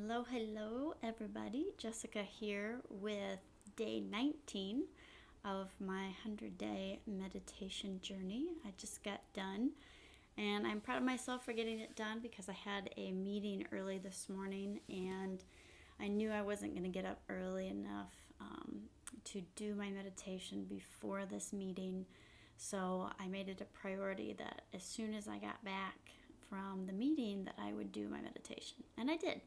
Hello, everybody. Jessica here with day 19 of my 100-day meditation journey. I just got done, and I'm proud of myself for getting it done because I had a meeting early this morning, and I knew I wasn't going to get up early enough to do my meditation before this meeting. So I made it a priority that as soon as I got back from the meeting that I would do my meditation, and I did.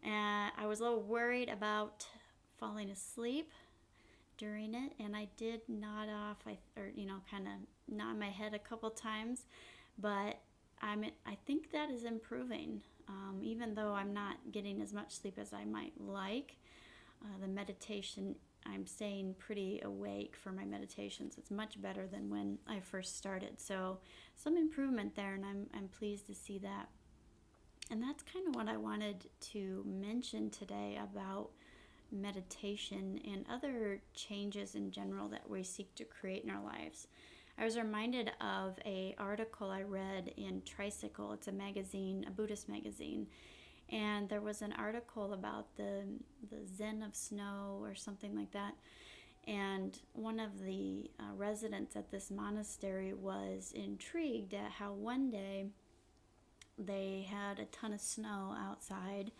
And I was a little worried about falling asleep during it, and I did nod off, kind of nod my head a couple times, but I think that is improving. Even though I'm not getting as much sleep as I might like, the meditation, I'm staying pretty awake for my meditations. It's much better than when I first started. So some improvement there, and I'm pleased to see that. And that's kind of what I wanted to mention today about meditation and other changes in general that we seek to create in our lives. I was reminded of an article I read in Tricycle. It's a magazine, a Buddhist magazine. And there was an article about the Zen of Snow or something like that. And one of the residents at this monastery was intrigued at how one day they had a ton of snow outside,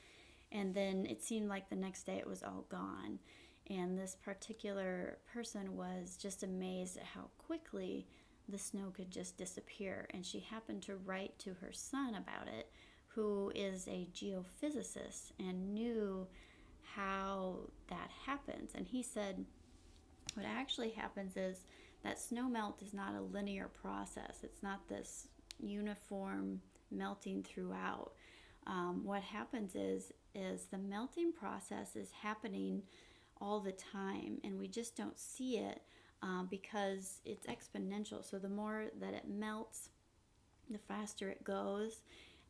and then it seemed like the next day it was all gone. And this particular person was just amazed at how quickly the snow could just disappear. And she happened to write to her son about it, who is a geophysicist and knew how that happens. And he said, what actually happens is that snow melt is not a linear process. It's not this uniform melting throughout. What happens is the melting process is happening all the time, and we just don't see it because it's exponential. So the more that it melts, the faster it goes,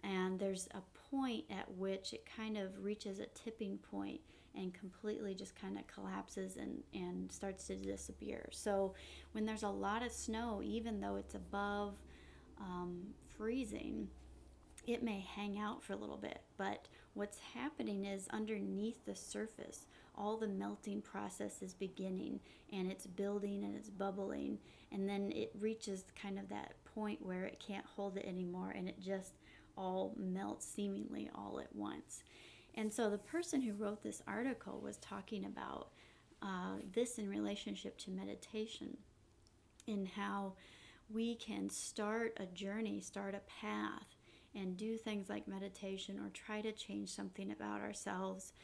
and there's a point at which it kind of reaches a tipping point and completely just kind of collapses and starts to disappear. So when there's a lot of snow, even though it's above freezing, it may hang out for a little bit, but what's happening is underneath the surface, all the melting process is beginning, and it's building and it's bubbling, and then it reaches kind of that point where it can't hold it anymore, and it just all melts seemingly all at once. And so the person who wrote this article was talking about this in relationship to meditation, and how we can start a journey, start a path, and do things like meditation or try to change something about ourselves,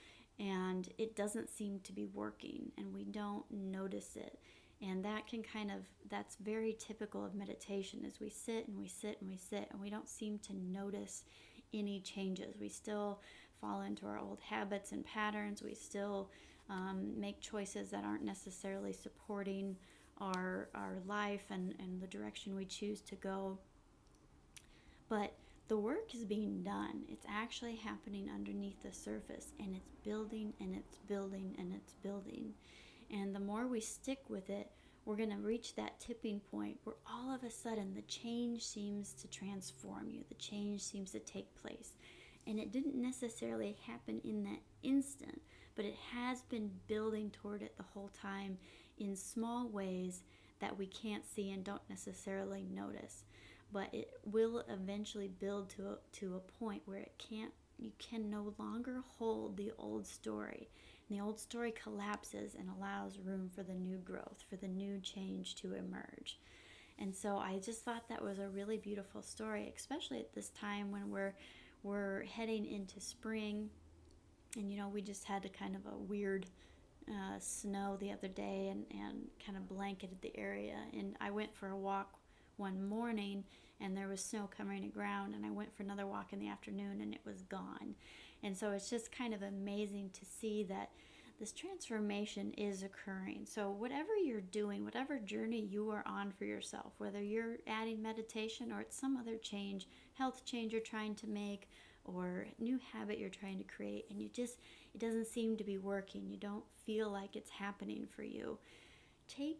and it doesn't seem to be working, and we don't notice it. And that can that's very typical of meditation, is we sit and we sit and we sit, and we don't seem to notice any changes. We still fall into our old habits and patterns. We still make choices that aren't necessarily supporting our life and the direction we choose to go. But the work is being done. It's actually happening underneath the surface, and it's building and it's building and it's building. And the more we stick with it, we're going to reach that tipping point where all of a sudden the change seems to transform you. The change seems to take place. And it didn't necessarily happen in that instant, but it has been building toward it the whole time in small ways that we can't see and don't necessarily notice. But it will eventually build to a point where you can no longer hold the old story. And the old story collapses and allows room for the new growth, for the new change to emerge. And so I just thought that was a really beautiful story, especially at this time when we're heading into spring. And we just had a kind of a weird snow the other day, and kind of blanketed the area. And I went for a walk one morning, and there was snow covering the ground, and I went for another walk in the afternoon, and it was gone. And so it's just kind of amazing to see that this transformation is occurring. So whatever you're doing, whatever journey you are on for yourself, whether you're adding meditation or it's some other change, health change you're trying to make, or new habit you're trying to create, and it doesn't seem to be working, you don't feel like it's happening for you, take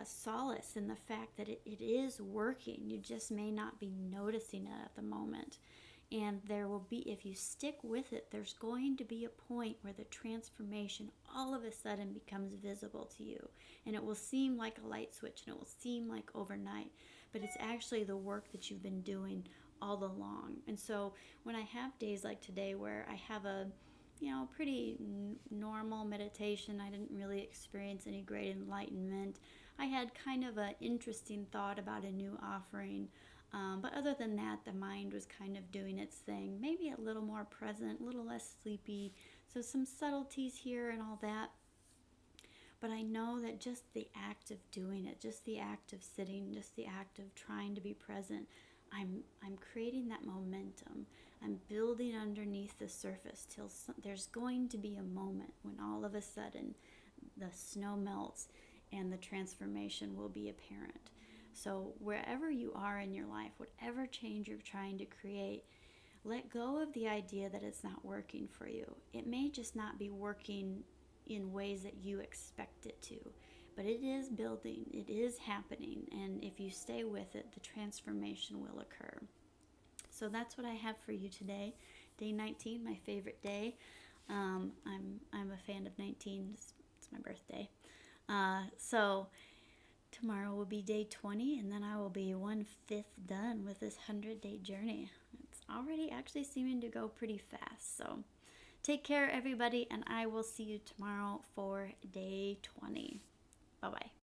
solace in the fact that it is working. You just may not be noticing it at the moment. And there will be, if you stick with it, there's going to be a point where the transformation all of a sudden becomes visible to you. And it will seem like a light switch and it will seem like overnight, but it's actually the work that you've been doing all along. And so when I have days like today where I have a pretty normal meditation, I didn't really experience any great enlightenment. I had kind of an interesting thought about a new offering. But other than that, the mind was kind of doing its thing, maybe a little more present, a little less sleepy. So some subtleties here and all that. But I know that just the act of doing it, just the act of sitting, just the act of trying to be present, I'm creating that momentum. I'm building underneath the surface till there's going to be a moment when all of a sudden the snow melts and the transformation will be apparent. So wherever you are in your life, whatever change you're trying to create, let go of the idea that it's not working for you. It may just not be working in ways that you expect it to, but it is building, it is happening, and if you stay with it, the transformation will occur. So that's what I have for you today. Day 19, my favorite day. I'm a fan of 19. It's my birthday. So tomorrow will be day 20, and then I will be 1/5 done with this 100-day journey. It's already actually seeming to go pretty fast. So take care, everybody, and I will see you tomorrow for day 20. Bye-bye.